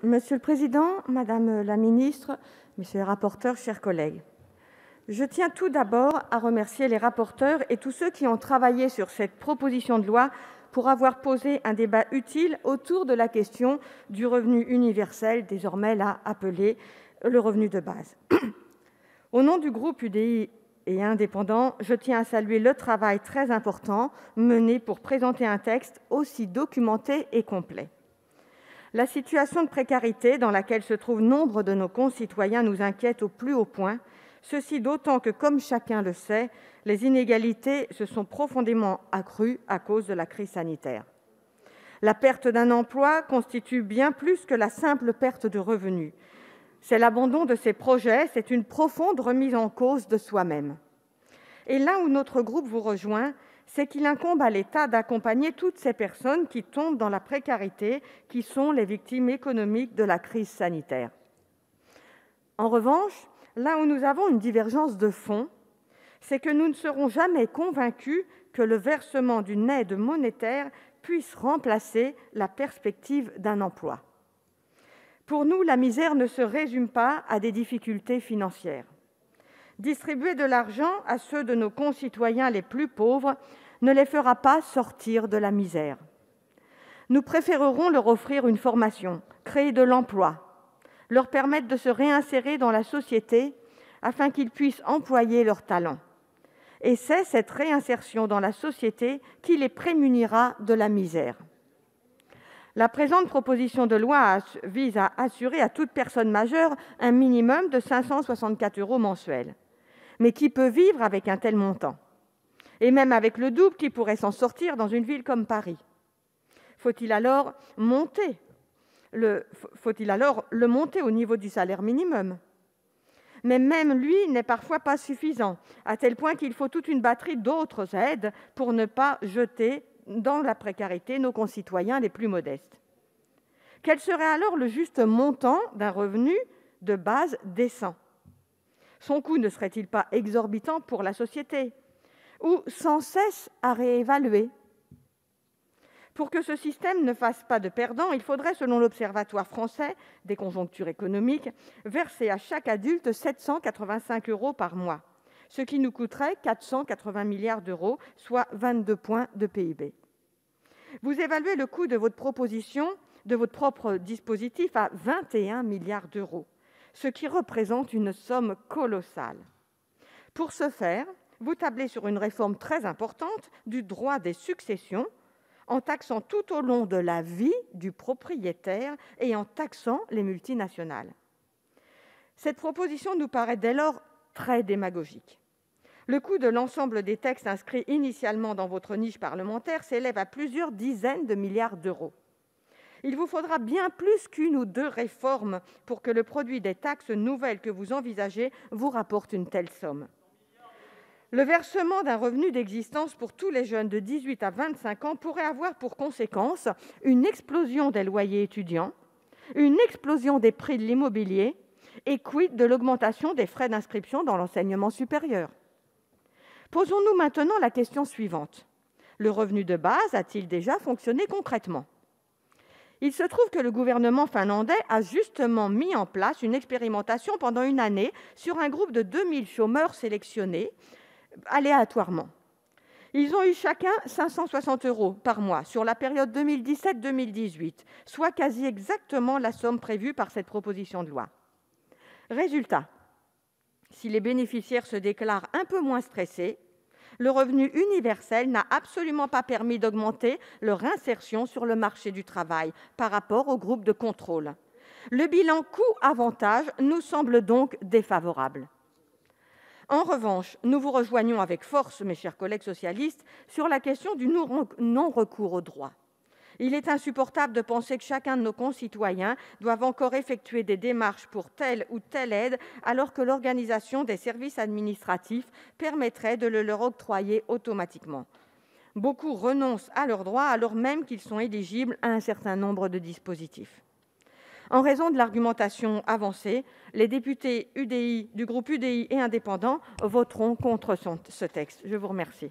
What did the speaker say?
Monsieur le président, madame la ministre, messieurs les rapporteurs, chers collègues, je tiens tout d'abord à remercier les rapporteurs et tous ceux qui ont travaillé sur cette proposition de loi pour avoir posé un débat utile autour de la question du revenu universel, désormais là appelé le revenu de base. Au nom du groupe UDI et indépendants, je tiens à saluer le travail très important mené pour présenter un texte aussi documenté et complet. La situation de précarité dans laquelle se trouvent nombre de nos concitoyens nous inquiète au plus haut point, ceci d'autant que, comme chacun le sait, les inégalités se sont profondément accrues à cause de la crise sanitaire. La perte d'un emploi constitue bien plus que la simple perte de revenus. C'est l'abandon de ses projets, c'est une profonde remise en cause de soi-même. Et là où notre groupe vous rejoint, c'est qu'il incombe à l'État d'accompagner toutes ces personnes qui tombent dans la précarité, qui sont les victimes économiques de la crise sanitaire. En revanche, là où nous avons une divergence de fond, c'est que nous ne serons jamais convaincus que le versement d'une aide monétaire puisse remplacer la perspective d'un emploi. Pour nous, la misère ne se résume pas à des difficultés financières. Distribuer de l'argent à ceux de nos concitoyens les plus pauvres ne les fera pas sortir de la misère. Nous préférerons leur offrir une formation, créer de l'emploi, leur permettre de se réinsérer dans la société afin qu'ils puissent employer leurs talents. Et c'est cette réinsertion dans la société qui les prémunira de la misère. La présente proposition de loi vise à assurer à toute personne majeure un minimum de 564 € mensuels. Mais qui peut vivre avec un tel montant? Et même avec le double, qui pourrait s'en sortir dans une ville comme Paris? Faut-il alors le monter au niveau du salaire minimum? Mais même lui n'est parfois pas suffisant, à tel point qu'il faut toute une batterie d'autres aides pour ne pas jeter dans la précarité nos concitoyens les plus modestes. Quel serait alors le juste montant d'un revenu de base décent? Son coût ne serait-il pas exorbitant pour la société ou sans cesse à réévaluer? Pour que ce système ne fasse pas de perdants, il faudrait, selon l'Observatoire français des conjonctures économiques, verser à chaque adulte 785 € par mois, ce qui nous coûterait 480 milliards d'euros, soit 22 points de PIB. Vous évaluez le coût de votre proposition, de votre propre dispositif, à 21 milliards d'euros, ce qui représente une somme colossale. Pour ce faire, vous tablez sur une réforme très importante du droit des successions, en taxant tout au long de la vie du propriétaire et en taxant les multinationales. Cette proposition nous paraît dès lors très démagogique. Le coût de l'ensemble des textes inscrits initialement dans votre niche parlementaire s'élève à plusieurs dizaines de milliards d'euros. Il vous faudra bien plus qu'une ou deux réformes pour que le produit des taxes nouvelles que vous envisagez vous rapporte une telle somme. Le versement d'un revenu d'existence pour tous les jeunes de 18 à 25 ans pourrait avoir pour conséquence une explosion des loyers étudiants, une explosion des prix de l'immobilier et quid de l'augmentation des frais d'inscription dans l'enseignement supérieur. Posons-nous maintenant la question suivante. Le revenu de base a-t-il déjà fonctionné concrètement? Il se trouve que le gouvernement finlandais a justement mis en place une expérimentation pendant une année sur un groupe de 2000 chômeurs sélectionnés aléatoirement. Ils ont eu chacun 560 € par mois sur la période 2017-2018, soit quasi exactement la somme prévue par cette proposition de loi. Résultat, si les bénéficiaires se déclarent un peu moins stressés, le revenu universel n'a absolument pas permis d'augmenter leur insertion sur le marché du travail par rapport au groupe de contrôle. Le bilan coût-avantage nous semble donc défavorable. En revanche, nous vous rejoignons avec force, mes chers collègues socialistes, sur la question du non-recours au droit. Il est insupportable de penser que chacun de nos concitoyens doive encore effectuer des démarches pour telle ou telle aide, alors que l'organisation des services administratifs permettrait de le leur octroyer automatiquement. Beaucoup renoncent à leurs droits alors même qu'ils sont éligibles à un certain nombre de dispositifs. En raison de l'argumentation avancée, les députés du groupe UDI et indépendants voteront contre ce texte. Je vous remercie.